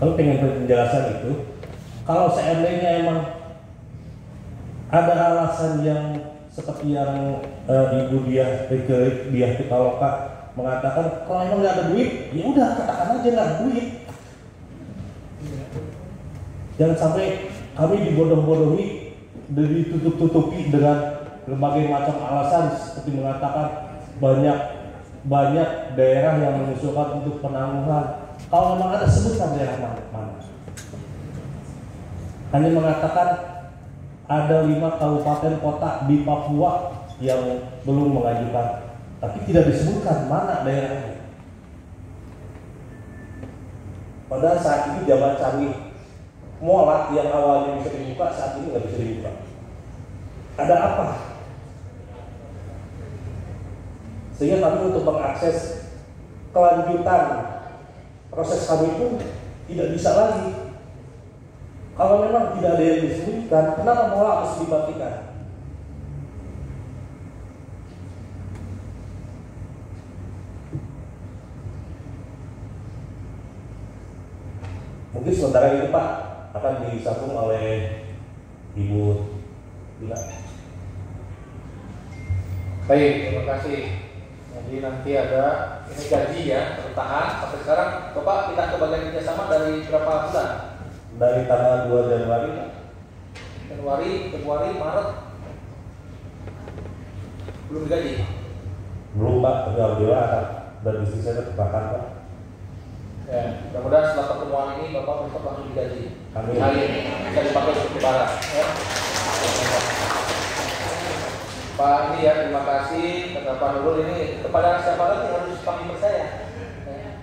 Kami pengen penjelasan itu. Kalau seandainya emang ada alasan yang seperti yang Ibu Diah Pitaloka mengatakan kalau emang nggak ada duit, ya udah katakan aja nggak ada duit. Jangan sampai kami dibodoh-bodohi, ditutup-tutupi dengan berbagai macam alasan seperti mengatakan banyak daerah yang mengusulkan untuk penangguhan. Kalau memang ada, sebutkan daerah mana. Hanya mengatakan ada 5 kabupaten kota di Papua yang belum mengajukan, tapi tidak disebutkan mana daerahnya. Padahal saat ini Jabat Canggih Molat yang awalnya bisa dibuka, saat ini nggak bisa dibuka. Ada apa? Sehingga kami untuk mengakses kelanjutan proses kami pun tidak bisa lagi. Kalau memang tidak ada yang disebutkan, kenapa Mola harus dibatikan? Mungkin sementara itu Pak akan disambung oleh Ibu Bila. Baik, terima kasih. Jadi nanti ada ini gaji ya, bertahan sampai sekarang. Bapak kita ke bagian kerjasama dari berapa bulan? Dari tanggal 2 Januari, Februari, Maret belum digaji? Belum Pak, tapi alhamdulillah dan bisnis saya terbakar Pak. Ya, mudah-mudahan setelah pertemuan ini Bapak besok langsung digaji. Amin. Hari ini bisa dipakai untuk lebaran. Ya. Pak ini ya, terima kasih kata Pak Nurul ini kepada siapa lagi harus kami percaya. Ya.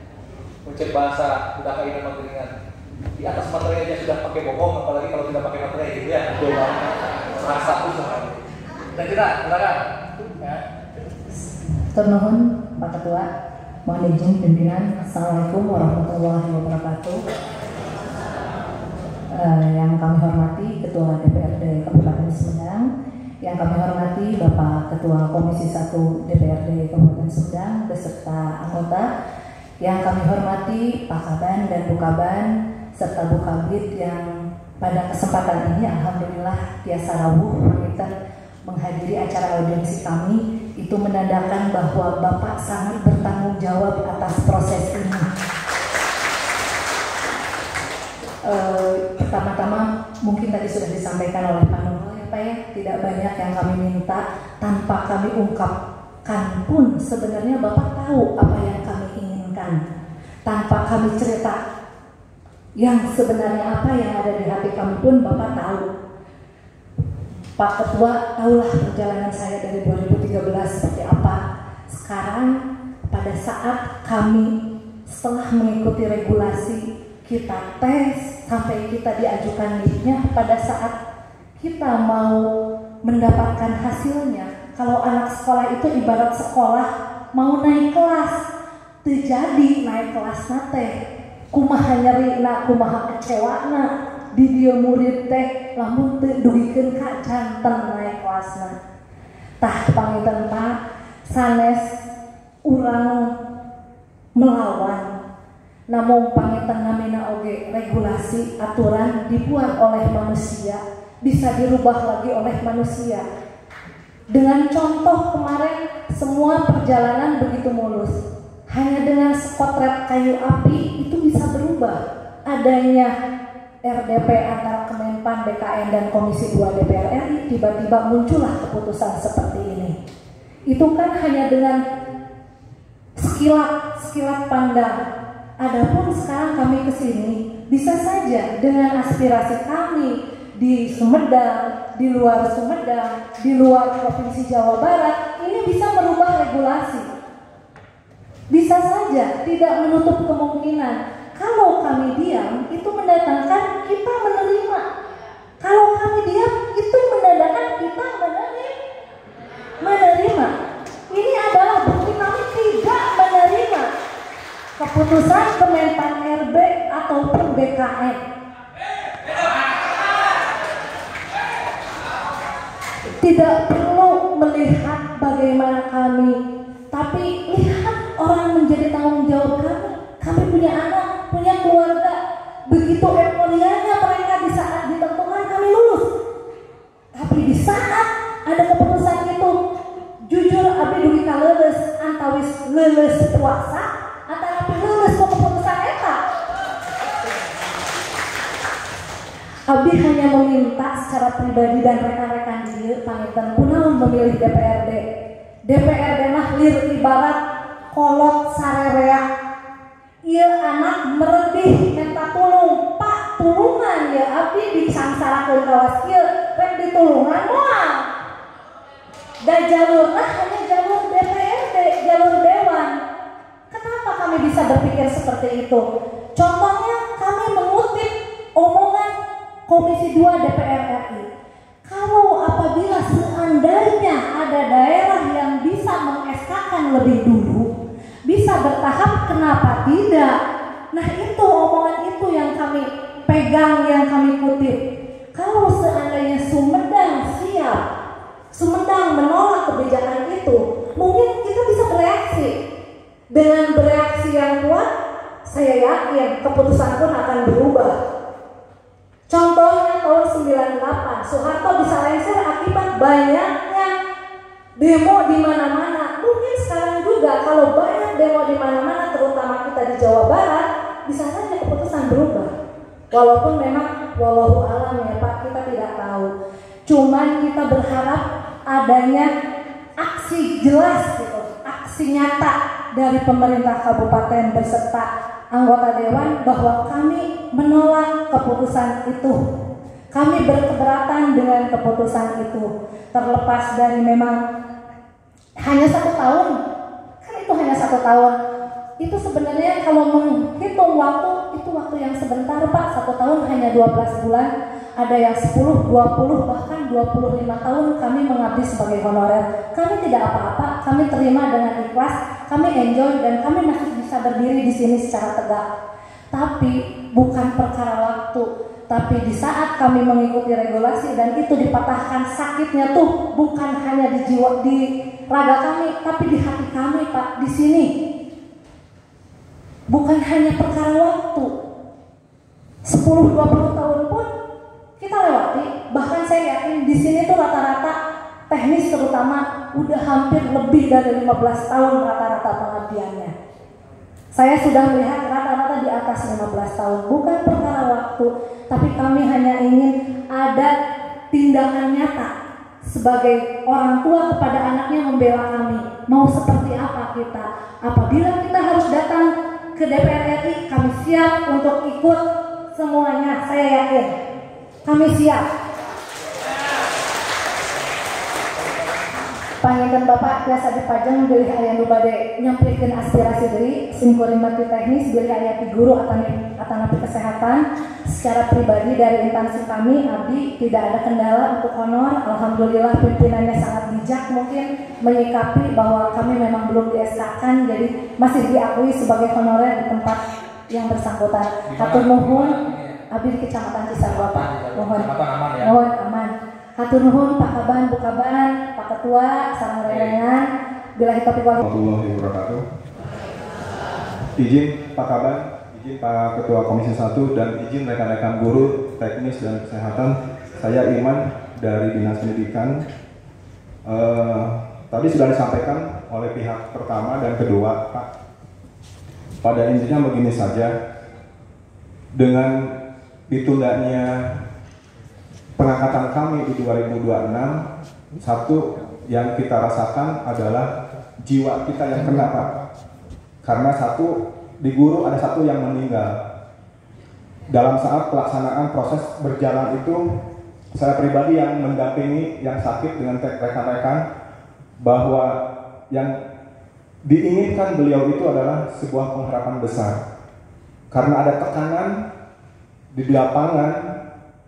Ucap bahasa udah kayak memang keringan. Di atas materi aja sudah pakai bohong, apalagi kalau tidak pakai materi gitu ya. Betul banget. Rasa tuh sekali. Dan kita, silakan. Ya. Ternuhun Pak Ketua, mohon izin pimpinan. Assalamualaikum warahmatullahi wabarakatuh. Yang kami hormati Ketua DPRD Kabupaten Sumedang, yang kami hormati Bapak Ketua Komisi 1 DPRD Kabupaten Sumedang beserta anggota, yang kami hormati Pak Kaban dan Bu Kaban serta Bu Kabid yang pada kesempatan ini alhamdulillah tiasa rawuh menghadiri acara audiensi kami. Itu menandakan bahwa Bapak sangat bertanggung jawab atas proses ini. Pertama-tama mungkin tadi sudah disampaikan oleh Pak Nurul ya Pak ya, tidak banyak yang kami minta tanpa kami ungkapkan pun sebenarnya Bapak tahu apa yang kami inginkan. Tanpa kami cerita yang sebenarnya apa yang ada di hati kami pun Bapak tahu. Pak Ketua tahulah perjalanan saya dari 2013 seperti apa. Sekarang pada saat kami setelah mengikuti regulasi, kita tes sampai kita diajukan NIP-nya, pada saat kita mau mendapatkan hasilnya, kalau anak sekolah itu ibarat sekolah mau naik kelas, terjadi naik kelas nate, kumaha nyerina, kumaha kecewana, di dia murid teh lamun teu dugikeun ka janten naik kelasna. Tah panginten Pak sanes urang melawan, namun panginten namina oge regulasi aturan dibuat oleh manusia, bisa dirubah lagi oleh manusia. Dengan contoh kemarin semua perjalanan begitu mulus, hanya dengan sekotret kayu api itu bisa berubah. Adanya RDP antara Kemenpan, BKN, dan Komisi 2 DPR RI, tiba-tiba muncullah keputusan seperti ini. Itu kan hanya dengan sekilat pandang. Adapun sekarang kami ke sini, bisa saja dengan aspirasi kami di Sumedang, di luar Sumedang, di luar Provinsi Jawa Barat, ini bisa merubah regulasi. Bisa saja, tidak menutup kemungkinan. Kalau kami diam, itu mendatangkan kita menerima. Kalau kami diam, itu mendatangkan kita menerima. Ini adalah bukti kami tidak menerima keputusan Kemenpan RB ataupun BKN. Tidak perlu melihat bagaimana kami, tapi lihat orang menjadi tanggung jawab kami. Kami punya anak, punya keluarga, begitu euforianya mereka di saat ditentukan kami lulus. Tapi di saat ada keputusan itu, jujur abdi dugi ka leuleus antawis leuleus puasa atau leuleus ku keputusan eta. Abdi hanya meminta secara pribadi dan rekan-rekan dieu panginten kunaon memilih DPRD. DPRD mah lir ibarat kolot sarerea. Ieu anak meredih minta tulung, Pak tulungan ya abdi disangsarakeun kawas ieu rek ditulungan moal. Dan jalurnya hanya jalur DPRD, jalur dewan. Kenapa kami bisa berpikir seperti itu? Contohnya kami mengutip omongan Komisi 2 DPR RI. Kalau apabila seandainya ada daerah yang bisa mengeskakan lebih dulu, bisa bertahap, kenapa tidak? Nah itu omongan itu yang kami pegang, yang kami kutip. Kalau seandainya Sumedang siap, Sumedang menolak kebijakan itu, mungkin kita bisa bereaksi. Dengan bereaksi yang kuat, saya yakin keputusan pun akan berubah. Contohnya tahun 98, Soeharto bisa lengser akibat banyaknya demo di mana-mana. Mungkin sekarang juga kalau banyak demo di mana-mana, terutama kita di Jawa Barat, bisa saja keputusan berubah. Walaupun memang wallahu alam ya Pak, kita tidak tahu. Cuman kita berharap adanya aksi jelas gitu, aksi nyata dari pemerintah kabupaten beserta anggota dewan bahwa kami menolak keputusan itu. Kami berkeberatan dengan keputusan itu. Terlepas dari memang hanya 1 tahun, kan itu hanya 1 tahun. Itu sebenarnya kalau menghitung waktu, itu waktu yang sebentar Pak. 1 tahun hanya 12 bulan. Ada yang 10, 20, bahkan 25 tahun kami mengabdi sebagai honorer. Kami tidak apa-apa, kami terima dengan ikhlas, kami enjoy, dan kami masih bisa berdiri di sini secara tegak. Tapi bukan perkara waktu, tapi di saat kami mengikuti regulasi dan itu dipatahkan, sakitnya tuh bukan hanya di jiwa, di raga kami, tapi di hati kami Pak, di sini. Bukan hanya perkara waktu, 10-20 tahun pun kita lewati. Bahkan saya yakin di sini tuh rata-rata teknis terutama udah hampir lebih dari 15 tahun rata-rata pengabdiannya. Saya sudah melihat rata-rata di atas 15 tahun. Bukan perkara waktu, tapi kami hanya ingin ada tindakan nyata sebagai orang tua kepada anaknya membela kami. Mau seperti apa kita? Apabila kita harus datang ke DPR RI, kami siap untuk ikut semuanya. Saya yakin kami siap. Panginten Bapak biasa dipajang bilih aya nu bade nyampikeun aspirasi deui singkuring mati teknis bilih aya ti guru atanapi kesehatan. Secara pribadi dari instansi kami abdi tidak ada kendala untuk honor. Alhamdulillah pimpinannya sangat bijak mungkin menyikapi bahwa kami memang belum di-SK-kan, jadi masih diakui sebagai honorer di tempat yang bersangkutan. Hatur nuhun abdi di Kecamatan Cisarua Pak. Mohon aman. Hatur nuhun Pak Kaban, Bu Kaban, Pak Ketua, sareng rerengan. Bila kita warahmatullahi wabarakatuh. Izin Pak Kaban, izin Pak Ketua Komisi 1 dan izin rekan-rekan guru, teknis dan kesehatan. Saya Iman dari Dinas Pendidikan. Tadi sudah disampaikan oleh pihak pertama dan kedua, Pak. Pada intinya begini saja, dengan ditundanya pengangkatan kami di 2026, satu yang kita rasakan adalah jiwa kita yang kena Pak. Karena satu, di guru ada satu yang meninggal. Dalam saat pelaksanaan proses berjalan itu, saya pribadi yang mendampingi yang sakit dengan rekan-rekan, bahwa yang diinginkan beliau itu adalah sebuah pengharapan besar. Karena ada tekanan di lapangan,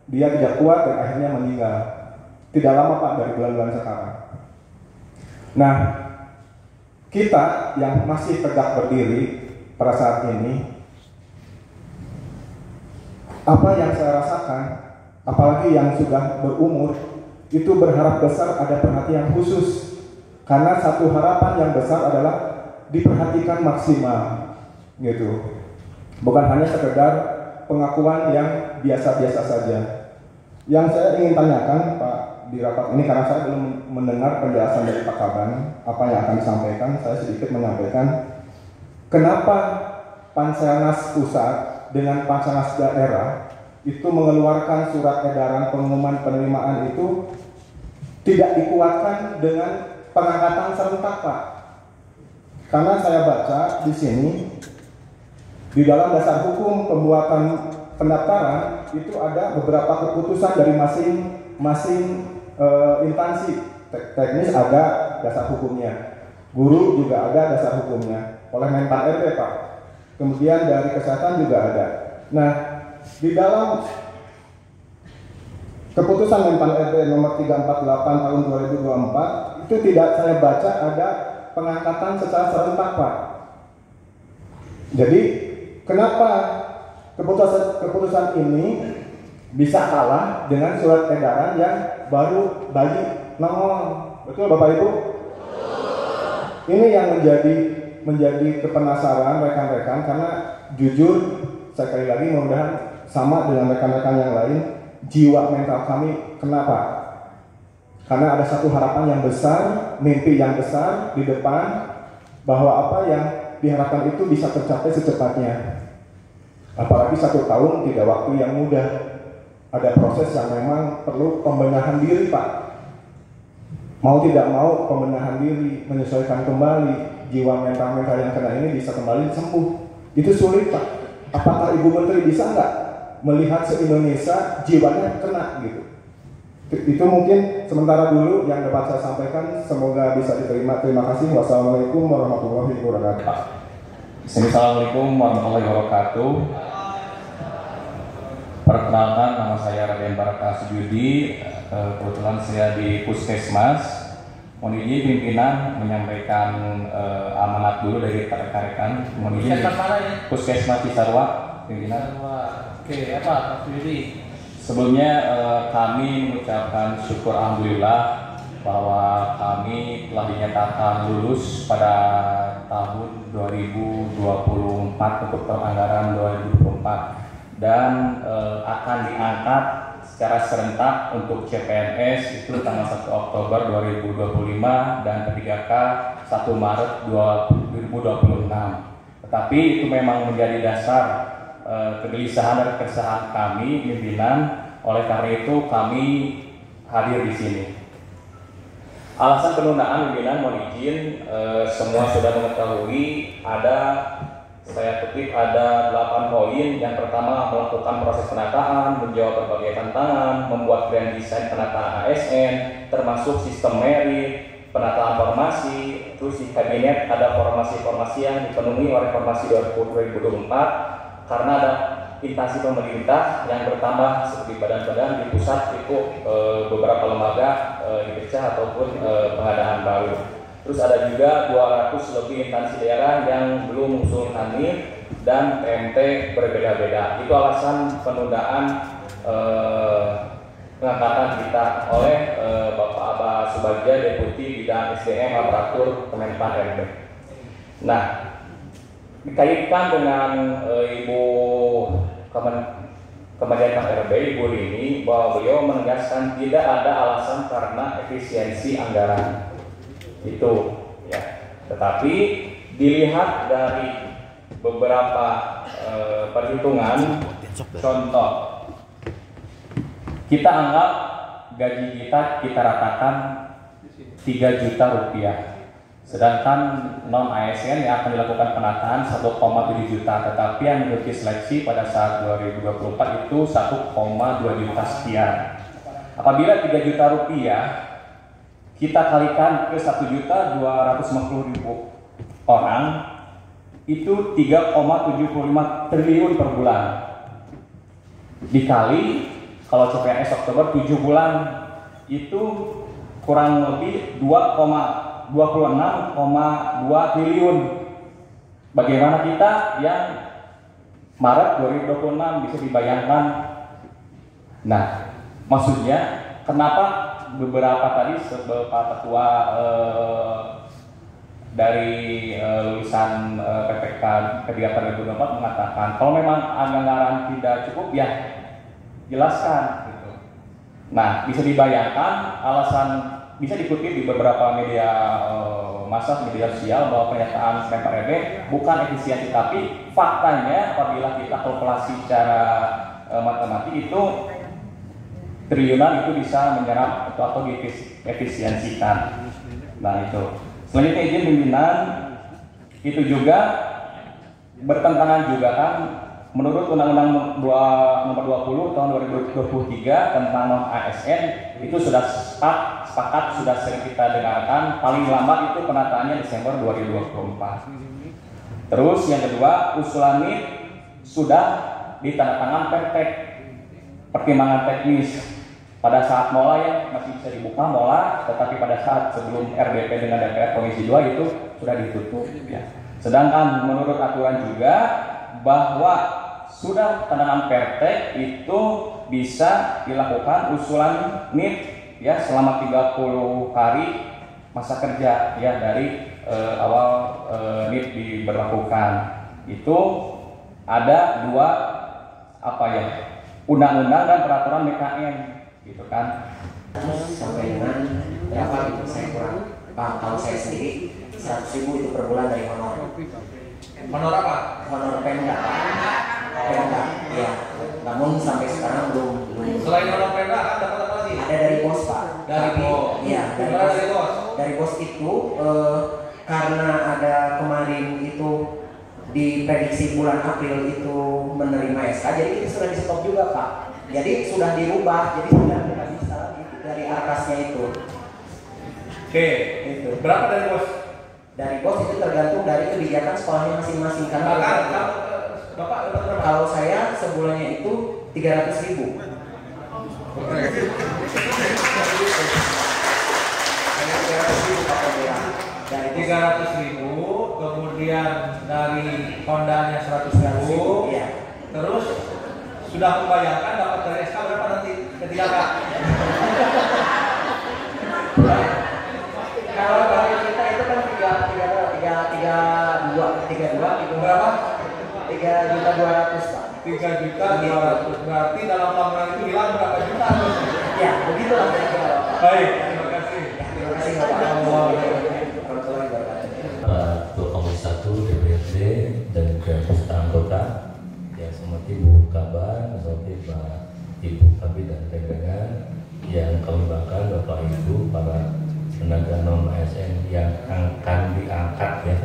dia tidak kuat dan akhirnya meninggal. Tidak lama Pak dari bulan-bulan sekarang. Nah, kita yang masih tegak berdiri pada saat ini, apa yang saya rasakan, apalagi yang sudah berumur, itu berharap besar ada perhatian khusus. Karena satu harapan yang besar adalah diperhatikan maksimal, gitu. Bukan hanya sekedar pengakuan yang biasa-biasa saja. Yang saya ingin tanyakan Pak di rapat ini, karena saya belum mendengar penjelasan dari Pak Kaban apa yang akan disampaikan, saya sedikit menyampaikan kenapa Panselnas Pusat dengan Panselnas Daerah itu mengeluarkan surat edaran pengumuman penerimaan itu tidak dikuatkan dengan pengangkatan serentak, Pak. Karena saya baca di sini di dalam dasar hukum pembuatan pendaftaran itu ada beberapa keputusan dari masing-masing instansi. Teknis ada dasar hukumnya, guru juga ada dasar hukumnya oleh Menpan RB, Pak. Kemudian dari kesehatan juga ada. Nah, di dalam keputusan Menpan RB nomor 348 tahun 2024 itu tidak saya baca ada pengangkatan secara serentak, Pak. Jadi kenapa keputusan ini bisa kalah dengan surat edaran yang baru bagi nongol? Betul Bapak Ibu? Ini yang menjadi kepenasaran rekan-rekan, karena jujur sekali lagi mudah-mudahan sama dengan rekan-rekan yang lain, jiwa mental kami kenapa? Karena ada satu harapan yang besar, mimpi yang besar di depan, bahwa apa yang diharapkan itu bisa tercapai secepatnya. Apalagi 1 tahun tidak waktu yang mudah. Ada proses yang memang perlu pembenahan diri, Pak. Mau tidak mau pembenahan diri, menyesuaikan kembali jiwa mental yang kena ini bisa kembali sembuh. Itu sulit, Pak. Apakah Ibu Menteri bisa nggak melihat se-Indonesia jiwanya kena gitu? Itu mungkin sementara dulu yang dapat saya sampaikan. Semoga bisa diterima. Terima kasih. Wassalamualaikum warahmatullahi wabarakatuh. Assalamualaikum warahmatullahi wabarakatuh. Perkenalkan, nama saya Raden Baraka Sujudi. Kebetulan saya di Puskesmas. Mohon izin pimpinan menyampaikan amanat dulu dari rekan-rekan. Mohon izin. Puskesmas Cisarua, pimpinan. Oke, apa Pak Sujudi? Sebelumnya kami mengucapkan syukur alhamdulillah bahwa kami telah dinyatakan lulus pada tahun 2024 untuk anggaran 2024 dan akan diangkat secara serentak untuk CPNS itu tanggal 1 Oktober 2025 dan ke-3K 1 Maret 2026. Tetapi itu memang menjadi dasar kegelisahan dan keresahan kami pimpinan. Oleh karena itu kami hadir di sini. Alasan penundaan pimpinan, mohon izin, semua sudah mengetahui, saya kutip ada 8 poin. Yang pertama, melakukan proses penataan, menjawab berbagai tantangan, membuat grand design penataan ASN, termasuk sistem merit, penataan formasi. Terus di kabinet ada formasi-formasi yang dipenuhi oleh formasi 2024 karena ada instansi pemerintah yang bertambah seperti badan-badan di pusat itu beberapa lembaga dipecah ataupun pengadaan baru. Terus ada juga 200 lebih instansi daerah yang belum mengusulkan NIR dan PMT berbeda-beda. Itu alasan penundaan pengangkatan kita oleh Bapak Aba Subagja, Deputi Bidang SDM Aparatur Kemenpan RB. Nah, dikaitkan dengan Ibu Kementerian RB, Ibu Rini, bahwa beliau menegaskan tidak ada alasan karena efisiensi anggaran itu, ya. Tetapi dilihat dari beberapa perhitungan, contoh, kita anggap gaji kita ratakan 3 juta rupiah. Sedangkan non ASN yang akan dilakukan penataan 1,7 juta, tetapi yang mengikuti seleksi pada saat 2024 itu 1,2 juta sekian. Apabila 3 juta rupiah kita kalikan ke 1.250.000 orang, itu 3,75 triliun per bulan. Dikali kalau CPNS Oktober 7 bulan itu kurang lebih 26,2 triliun. Bagaimana kita yang Maret 2026 bisa dibayangkan? Nah, maksudnya kenapa beberapa tadi beberapa ketua dari lulusan PPK P3 2024 mengatakan kalau memang anggaran tidak cukup ya jelaskan gitu. Nah, bisa dibayangkan alasan bisa dikutip di beberapa media massa, media sosial bahwa pernyataan Menpan RB bukan efisiensi, tapi faktanya apabila kita kalkulasi secara matematik itu triliunan itu bisa menyerap atau diefisiensikan. Nah itu. Selanjutnya izin pimpinan itu juga bertentangan juga kan menurut Undang-Undang Nomor 20 Tahun 2023 tentang non-ASN itu sudah sepakat sudah sering kita dengarkan paling lambat itu penataannya Desember 2024. Terus yang kedua usulan NIP sudah ditandatangan pertek pertimbangan teknis pada saat mola yang masih bisa dibuka mola, tetapi pada saat sebelum RDP dengan DPR Komisi 2 itu sudah ditutup ya. Sedangkan menurut aturan juga bahwa sudah tandatangan pertek itu bisa dilakukan usulan NIP ya selama 30 hari masa kerja ya dari awal NIP diberlakukan. Itu ada dua undang-undang dan peraturan BKN gitu kan. Sampai dengan berapa gitu saya kurang paham. Kalau saya sendiri 100.000 itu per bulan dari honor. Honor apa? Honor Pemda ya. Namun sampai sekarang belum. Selain honor Pemda kan dapat apa lagi? Ada dari bos Pak. Dari bos. Iya, dari bos. Dari bos itu karena ada kemarin itu diprediksi bulan April itu menerima SK, jadi itu sudah di stop juga Pak. Jadi sudah dirubah, jadi sudah tidak bisa gitu, dari arkasnya itu. Oke, itu. Berapa dari bos? Dari bos itu tergantung dari kebijakan sekolahnya masing-masing kan. Bapak berapa? Kalau saya sebulannya itu 300.000. 300.000, kemudian dari Hondanya 100.000, ya. Terus sudah membayangkan dapat dari SK berapa nanti ketika Kak? Kalau dari kita itu kan 32 Berapa? 3.200.000 Pak. 3.200.000 berarti dalam laporan itu hilang berapa juta? Ya, begitulah kira-kira Pak. Baik, terima kasih. Terima kasih Bapak. Ketua Komisi 1 DPRD dan juga peserta anggota yang seperti Bu Kabar, seperti Pak Ibu Kabid dan rekan-rekan yang kami banggakan Bapak Ibu para tenaga non ASN yang akan diangkat ya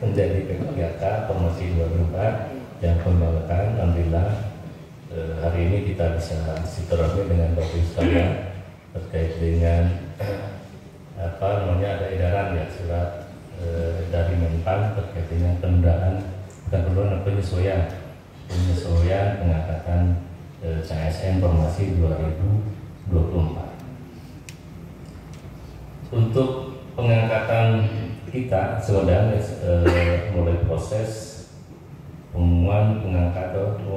menjadi PPK promosi 2024 yang kami banggakan. Alhamdulillah hari ini kita bisa silaturahmi dengan Bapak Ibu sekalian terkait dengan ada edaran ya surat dari Menpan terkait dengan penyesuaian pengangkatan CSN Formasi 2024. Untuk pengangkatan kita sedang mulai proses pengumuman pengangkatan,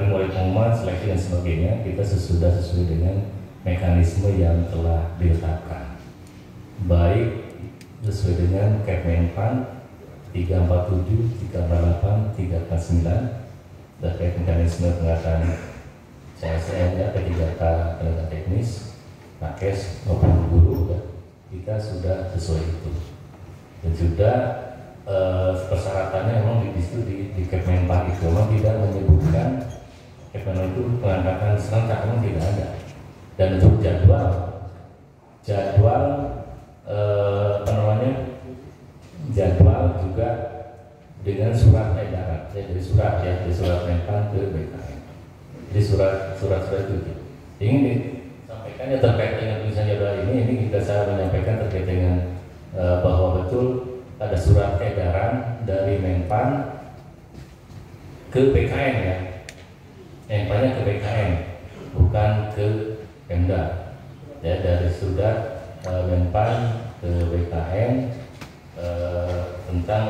mulai pengumuman seleksi dan sebagainya, kita sudah sesuai dengan mekanisme yang telah ditetapkan, baik sesuai dengan Kepmenpan 347, 348, 349 terkait mekanisme pengangkatan CSN ya, P3K tenaga teknis, nakes maupun guru ya, kita sudah sesuai itu dan sudah persyaratannya memang di situ di Kepmenpan itu memang tidak menyebutkan Kepmenpan itu pengangkatan serentak, memang tidak ada. Dan untuk jadwal jadwal juga dengan surat edaran dari surat Menpan ke BKN. Jadi surat itu ingin disampaikannya terkait dengan tulisan jadwal ini saya menyampaikan terkait dengan bahwa betul ada surat edaran dari Menpan ke BKN ya, Menpannya ke BKN bukan ke Pemda ya, dari surat Menpan ke BKN tentang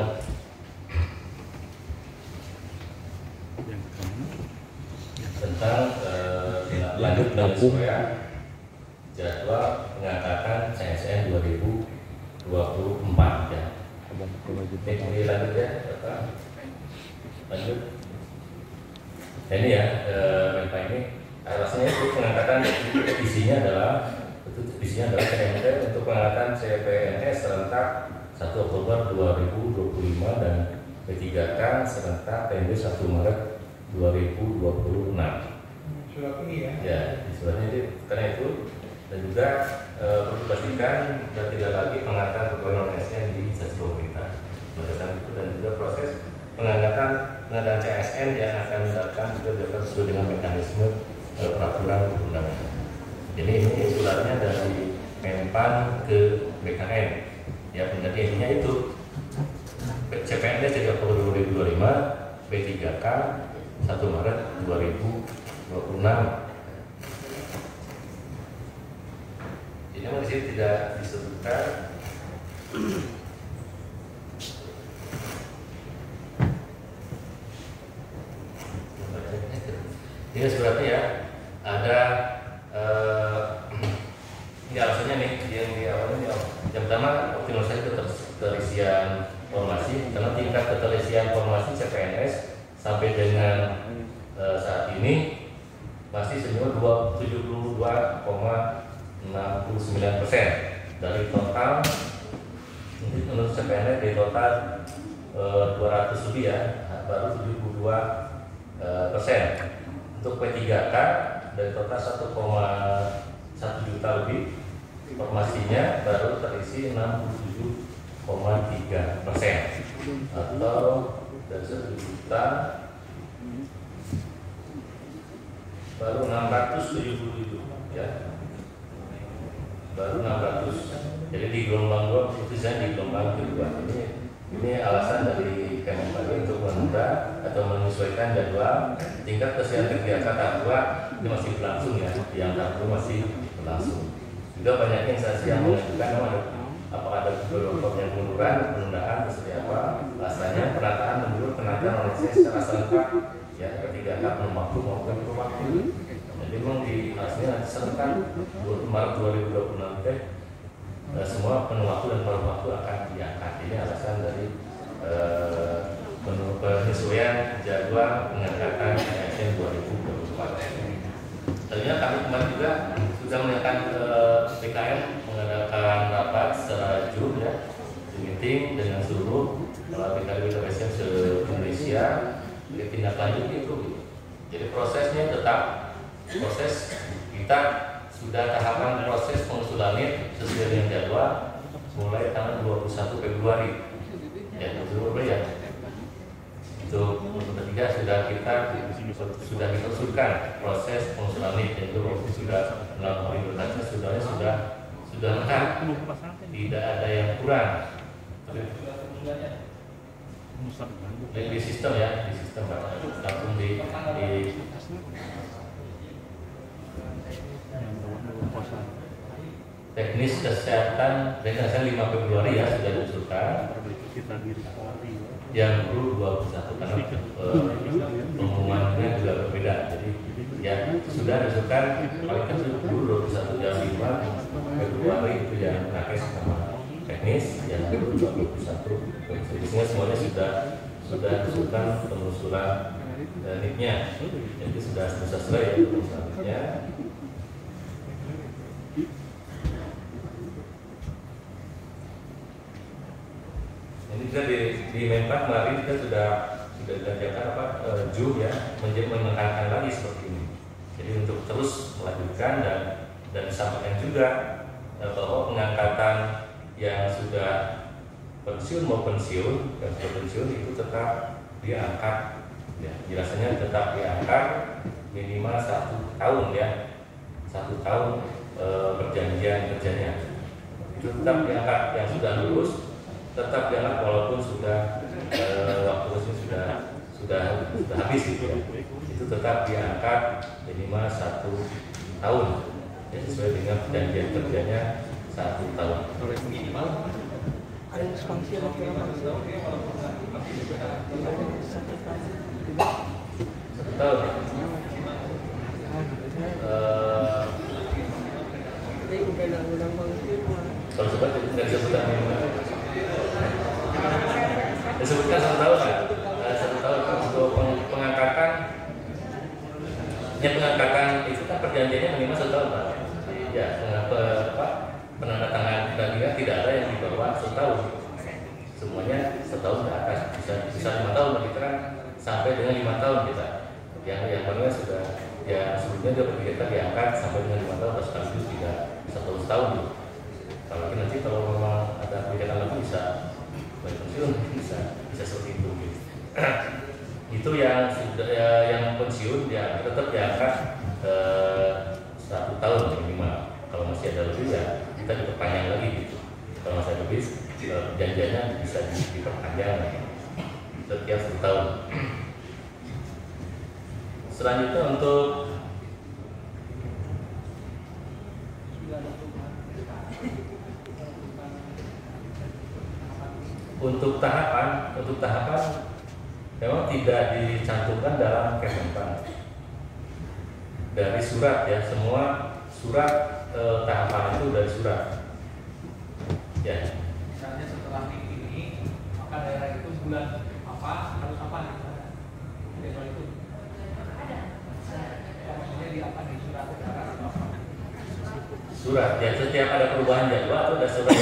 lanjut penyesuaian jadwal pengangkatan CSN 2024 ya. Ini lanjut ya, Bapak. Lanjut. Nah, ini ya, Menpa ini alasannya itu pengangkatan visinya adalah CMT untuk pengangkatan CPNS serentak 1 Oktober 2025 dan P3K serentak TMB 1 Maret 2026. Surat ini ya? Ya, di suratnya itu karena itu dan juga perlu dipastikan dan tidak lagi pengangkatan pegawai non-ASN di instansi pemerintah. Berdasarkan itu dan juga proses pengangkatan CSN yang akan dilakukan juga dilakukan sesuai dengan mekanisme peraturan perundangan. Jadi ini suratnya dari Menpan ke BKN. Ya, berarti intinya itu CPNS dari Oktober 2025, P3K 1 Maret 2026. Ini masih tidak disebutkan. Ini suratnya ya, ada ini alasannya nih yang di awalnya yang pertama optimalisasi keterisian formasi karena tingkat keterisian formasi CPNS sampai dengan saat ini masih senilai 72,69% dari total menurut CPNS dari total 200 lebih ya, baru 72%. Untuk P3K dari total 1,1 juta lebih, formasinya baru terisi 67,3%, atau dari 1 juta baru 677 ya, baru 600. Jadi di gelombang 2 itu saya di gelombang kedua. Ini alasan dari Kemenpagri untuk menunda atau menyesuaikan jadwal tingkat kesiapan kegiatan tahap 2 ini masih berlangsung ya, yang tahap 2 masih berlangsung. Juga banyak instansi yang mengajukan apakah ada beberapa yang penundaan seperti apa. Alasannya penataan menurut penataan organisasi secara serentak ya, ketika belum waktu maupun waktu. Jadi memang di hasilnya nanti serentak Maret 2026 semua penuh waktu dan paruh waktu akan diangkat. Ini alasan dari penyesuaian jadwal pengangkatan ASN 2024. Tentunya kami kemarin juga sudah menanyakan PKM mengadakan rapat secara Zoom ya, meeting dengan seluruh PKM ASN se-Indonesia dari tindak lanjut itu. Jadi prosesnya tetap proses kita sudah tahapan proses pengusulannya sesuai dengan jadwal mulai tanggal 21 Februari ya, ya. Itu untuk ketiga sudah kita usulkan proses pengusulannya dan itu sudah melalui implementasi sudah lengkap, tidak ada yang kurang di sistem ya, di sistem langsung di teknis kesehatan dengan 5 Februari ya sudah diusulkan yang perlu 21 karena pengumumannya juga berbeda, jadi ya sudah diusulkan paling kan dulu 21 jam 5 Februari itu yang nakes sama teknis yang perlu 21 jadi semuanya sudah diusulkan pengusulan NIP-nya, jadi sudah selesai ya pengusulannya. Ini juga di Menpan kemarin kita sudah dilanjutkan Zoom ya, menekankan lagi seperti ini. Jadi untuk terus melanjutkan dan disampaikan juga bahwa pengangkatan yang sudah pensiun mau pensiun dan pensiun itu tetap diangkat ya, jelasannya tetap diangkat minimal 1 tahun ya, 1 tahun perjanjian kerjanya itu tetap diangkat, yang sudah lulus tetap diangkat walaupun sudah waktu sudah habis gitu ya. Itu tetap diangkat minimal 1 tahun ya, sesuai dengan perjanjian kerjanya 1 tahun minimal. Ada ekspansi tahun. Kalau sebut tidak disebutkan Ya pengangkatan itu kan perjanjiannya minimal 1 tahun Pak. Ya, penandatangan dan tidak ada yang di bawah 1 tahun. Semuanya 1 tahun ke atas, bisa 5 tahun kita kan sampai dengan 5 tahun kita. Yang paling sudah ya sebelumnya dia berkita diangkat sampai dengan 5 tahun atau sekaligus tidak 1 tahun. Kalau nanti kalau memang ada kegiatan lebih bisa pensiun bisa seperti itu. Gitu. Itu yang sudah yang pensiun ya tetap diangkat 1 tahun minimal. Kalau masih ada lebih ya kita diperpanjang lagi gitu. Kalau masih ada lebih janjiannya bisa diperpanjang setiap 1 tahun. Selanjutnya untuk tahapan memang tidak dicantumkan dalam Kemenpan. Dari surat ya, semua surat tahapan itu dari surat. Ya. Misalnya setelah ini, maka daerah itu bulan apa harus apa gitu. Jadwal itu. Ada. Maksudnya di apa di surat edaran apa? Surat ya, setiap ada perubahan jadwal atau ada surat.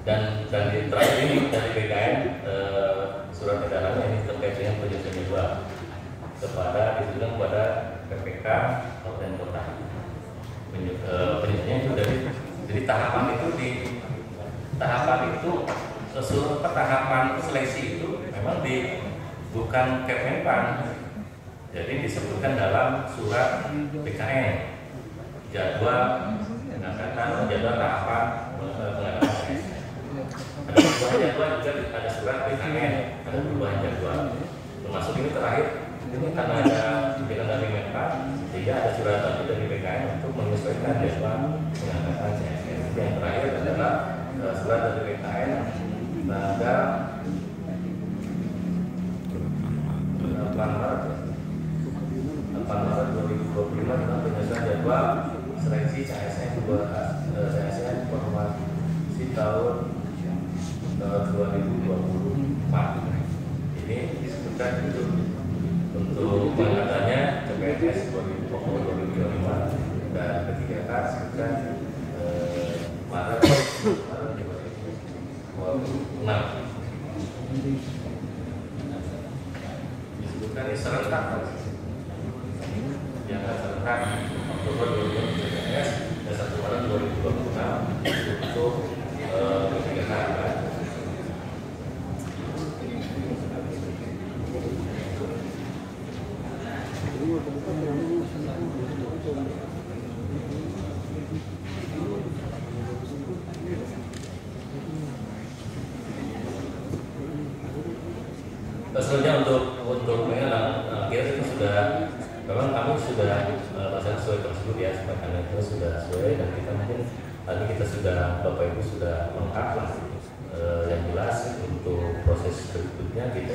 Dan di terakhir ini dari BKN surat edarannya ini terkait dengan penyusunan jadwal ditujukan kepada PPK Kabupaten Kota. Penyusunannya itu dari tahapan itu seluruh tahapan seleksi itu memang bukan Kemenpan. Jadi disebutkan dalam surat BKN jadwal pengangkatan jadwal tahapan pengangkatan. Ada perubahan jadwal juga ada surat BKN, ada perubahan jadwal. Termasuk ini terakhir, ini karena ada pimpinan dari Menpan, sehingga ada surat lagi dari BKN untuk menyesuaikan jadwal pengangkatan CSN. Yang terakhir adalah surat dari BKN tanggal 8 Maret 2025 tentang penyelesaian jadwal seleksi CSN informasi tahun 2024. Ini disebutkan itu untuk pengangkatannya CPNS 2025 dan ketiga K disebutkan Maret 2026. Disebutkan ini serentak yang serentak Oktober 2025 CPNS dan 1 Maret 2026 untuk ketiga K. Selanjutnya untuk kita sudah memang kami sudah melaksanakan sesuai prosedur ya, karena itu sudah sesuai dan kita mungkin tadi kita sudah Bapak Ibu sudah lengkap lah yang jelas untuk proses berikutnya kita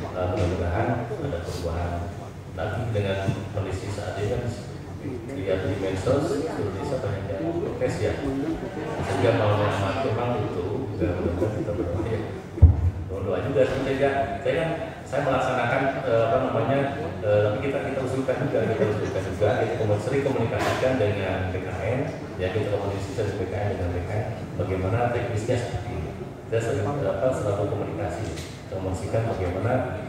mudah-mudahan ada perubahan lagi dengan kondisi saat ini kan lihat di medsos Indonesia banyak yang protes ya, sehingga kalau memang itu juga mudah-mudahan kita berdoa doa juga sehingga saya melaksanakan tapi kita usulkan juga kita sering komunikasikan dengan BKN ya, kita komunikasi dengan BKN bagaimana teknisnya seperti ini. Kita selalu komunikasi memastikan bagaimana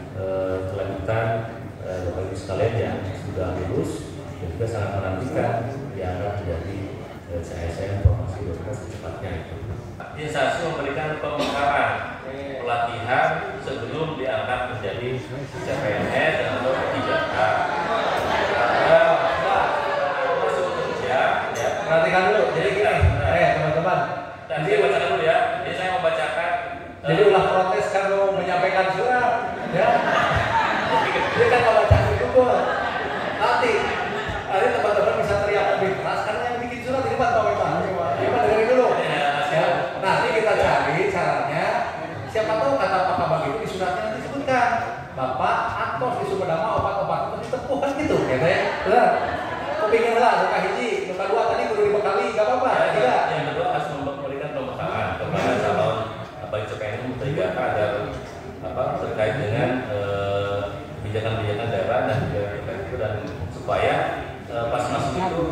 kelanjutan Bapak Ibu sekalian yang sudah lulus dan juga sangat menantikan yang akan menjadi CSN informasi secepatnya itu. Instansi memberikan pemekaran pelatihan sebelum diangkat menjadi CPNS atau P3K. Masuk kerja, ya. Perhatikan dulu. Jadi gini, teman-teman. Dan saya bacakan dulu ya. Jadi saya membacakan. Jadi ulah protes kalau menyampaikan surat, ya. Dia kan membacakan juga. Nanti teman-teman bisa teriak lebih keras karena yang bikin surat ini Pak Pak. Dengerin dulu. Nanti kita cari caranya. Siapa tahu kata Pak Kabak itu di suratnya nanti disebutkan Bapak atau di sumber nama obat-obat itu ditepukan gitu, ya ya. Benar. Kepingin lah, luka hiji, luka dua tadi kudu dibekali, gak apa-apa. Ya, yang kedua harus memberikan pembekalan kepada calon baik CPNS P3K agar terkait dengan kebijakan-kebijakan daerah dan itu dan supaya pas masuk itu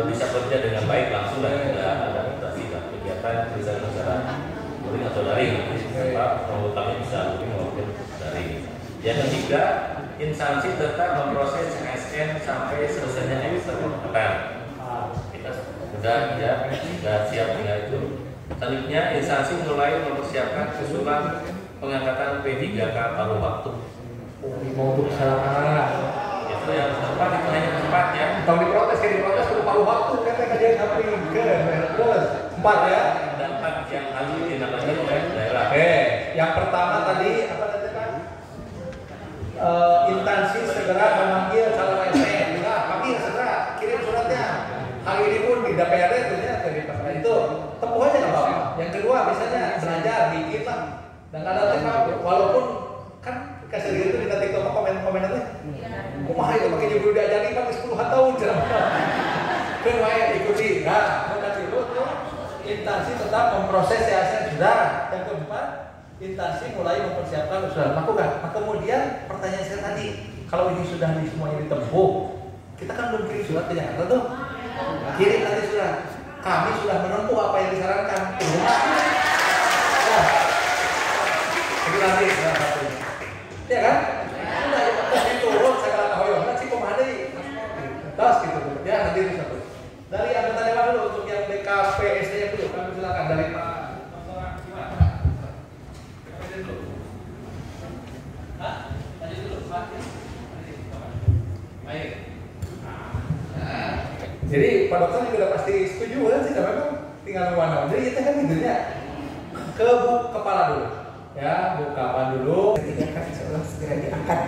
bisa bekerja dengan baik langsung dan tidak ada adaptasi kegiatan bisa secara luring atau daring, kami bisa luring maupun daring. Yang ketiga, instansi tetap memproses ASN sampai selesainya eksperimen. Kita sudah siap dengan itu. Selanjutnya, instansi mulai mempersiapkan usulan pengangkatan P3K paruh waktu. Mau untuk salah Itu yang tempat itu hanya tempat ya. kalau diprotes untuk paruh waktu kan kajian apa terus 4 ya. Dampak yang harus ditindaklanjuti oleh daerah. Oke, yang pertama tadi apa tadi Pak? Instansi segera memanggil calon ASN. Panggil segera, kirim suratnya. Hari ini pun di DPRD itu tempuh aja nggak apa-apa. Yang kedua misalnya belajar bikin lah dan ada tema walaupun kan kasih gitu di TikTok komen-komenannya. Kumaha itu pakai jebul diajari pakai 10 tahun jangan. Kan wae ikuti. Nah, kasih lu tuh instansi tetap memproses ASN sudah. Yang keempat, instansi mulai mempersiapkan usulan. Lakukan. Nah, kemudian pertanyaan saya tadi, kalau ini sudah semuanya ditempuh, kita kan belum kirim surat ke Jakarta tuh. Kirim nanti surat. Kami sudah menempuh apa yang disarankan. Itu nanti ya kan? Sudah ya Pak, turun segala hoyong kan sih komandai. Tas gitu. Ya nanti itu satu. Dari anggota dewan dulu untuk yang BKP SDM dulu, kami silakan dari Pak. Baik. Jadi Pak Dokter juga udah pasti setuju kan sih, memang tinggal mana. Jadi itu kan intinya ke kepala dulu, ya bukapan dulu. Ketiga kan insyaallah segera diangkat.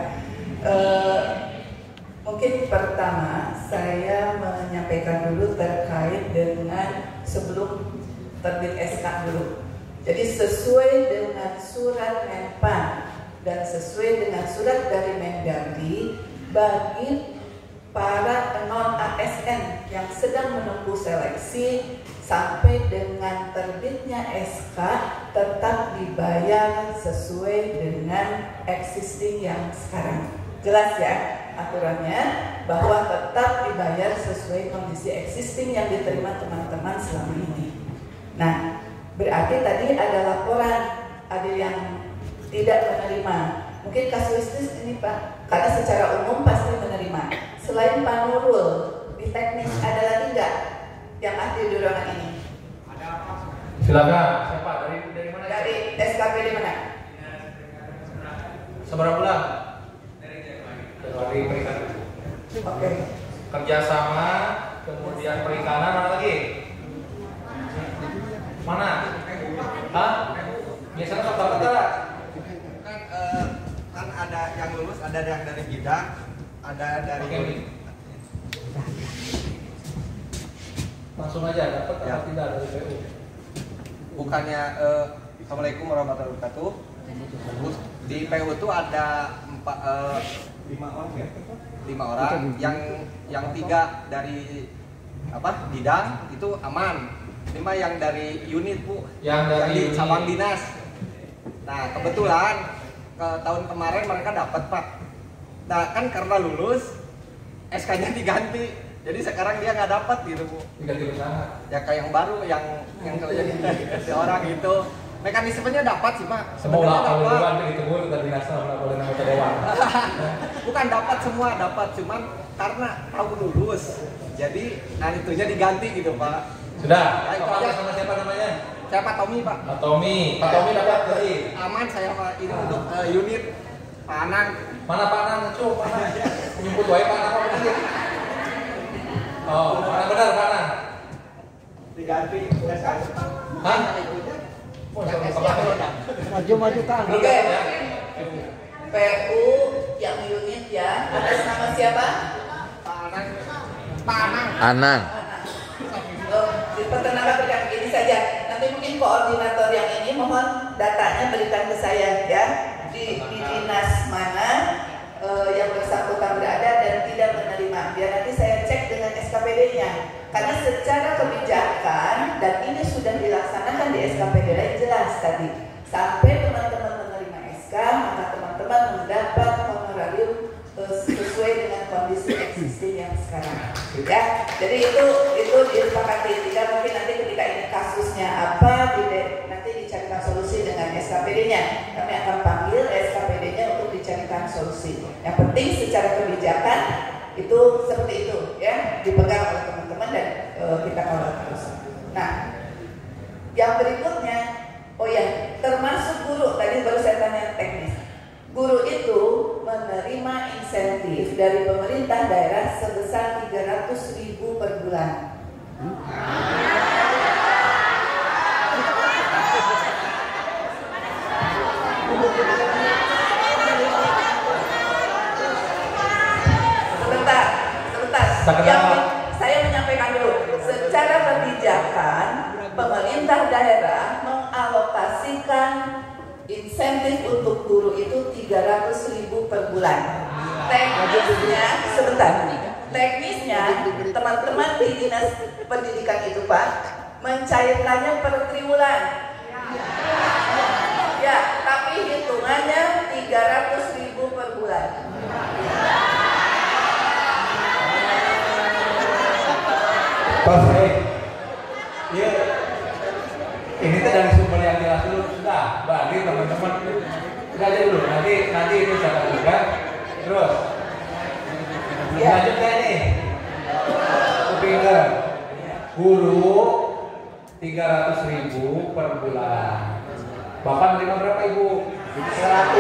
Mungkin pertama saya menyampaikan dulu terkait dengan sebelum terbit SK dulu. Jadi sesuai dengan surat Menpan dan sesuai dengan surat dari Mendagri bagi para non ASN yang sedang menempuh seleksi sampai dengan terbitnya SK tetap dibayar sesuai dengan existing yang sekarang. Jelas ya aturannya bahwa tetap dibayar sesuai kondisi existing yang diterima teman-teman selama ini. Nah, berarti tadi ada laporan ada yang tidak menerima. Mungkin kasuistis ini Pak, karena secara umum pasti menerima. Selain Pak Nurul, di teknis ada lagi nggak yang ahli di ruangan ini? Ada apa? Silakan. Siapa? Dari mana? Dari SKP di mana? Seberapa bulan? Dari perikanan. Oke. Kerjasama, kemudian perikanan, mana lagi? Mana? Hah? Biasanya kata-kata. Kan ada yang lulus, ada yang dari bidang, ada dari langsung aja dapat ya. atau tidak dari PU? Bukannya Assalamualaikum warahmatullahi wabarakatuh. Di PU itu ada 5 orang ya? 5 orang, yang 3 dari bidang itu aman. 5 yang dari unit Bu, yang dari cabang dinas. Nah kebetulan tahun kemarin mereka dapat Pak. Nah kan karena lulus SK-nya diganti, jadi sekarang dia nggak dapat gitu Bu. Diganti ke sana. Ya kayak yang baru yang kerja di orang itu mekanismenya dapat sih Pak. Semoga kalau dewan ditunggu ke dinas boleh anggota dewan. Bukan dapat semua, dapat cuman karena tahu lulus. Jadi itunya diganti gitu Pak. Sudah. Ya, itu aja. Sama siapa namanya? Saya Pak Tommy Pak. Pak Tommy dapat dari aman saya Pak ini untuk unit Pak Anang. Mana Pak Anang? Coba mana? Menyebut wae Pak Anang apa sih? Oh, mana benar Pak Anang? Diganti Hah? Maju Kang. Oke. PU yang unit ya. Atas nama siapa? Pak Anang. Anang. Perkenalkan begini saja. Nanti mungkin koordinator yang ini mohon datanya berikan ke saya ya. Di dinas mana yang bersangkutan berada dan tidak menerima. Biar nanti saya cek dengan SKPD-nya. Karena secara kebijakan dan ini sudah dilaksanakan di SKPD lain jelas tadi. Sampai teman-teman menerima SK, maka teman-teman mendapat honorarium sesuai dengan kondisi existing yang sekarang. Ya, jadi itu disepakati. Tidak mungkin nanti ketika ini kasusnya apa, nanti dicarikan solusi dengan SKPD-nya. Kami akan panggil SKPD-nya untuk dicarikan solusi. Yang penting secara kebijakan itu seperti itu, ya, dipegang oleh teman-teman dan kita kawal terus. Nah, yang berikutnya, oh ya, termasuk guru. Tadi baru saya tanya teknis. Guru itu menerima insentif dari pemerintah daerah sebesar 300.000 per bulan. Sebentar. Saya menyampaikan dulu. Secara kebijakan, pemerintah daerah mengalokasikan insentif untuk guru itu 300.000 per bulan. Teknisnya, sebentar. Teknisnya, teman-teman di dinas pendidikan itu Pak, mencairkannya per triwulan. Ya, tapi hitungannya 300.000 per bulan. Baik. Ya. Ini teh dari sumber yang jelas dulu sudah. Bagi teman-teman sudah aja dulu. Nanti itu saya lakukan. Terus lanjutkan nih. Kupingkan. Guru 300.000 per bulan. Bapak menerima berapa Ibu? 100.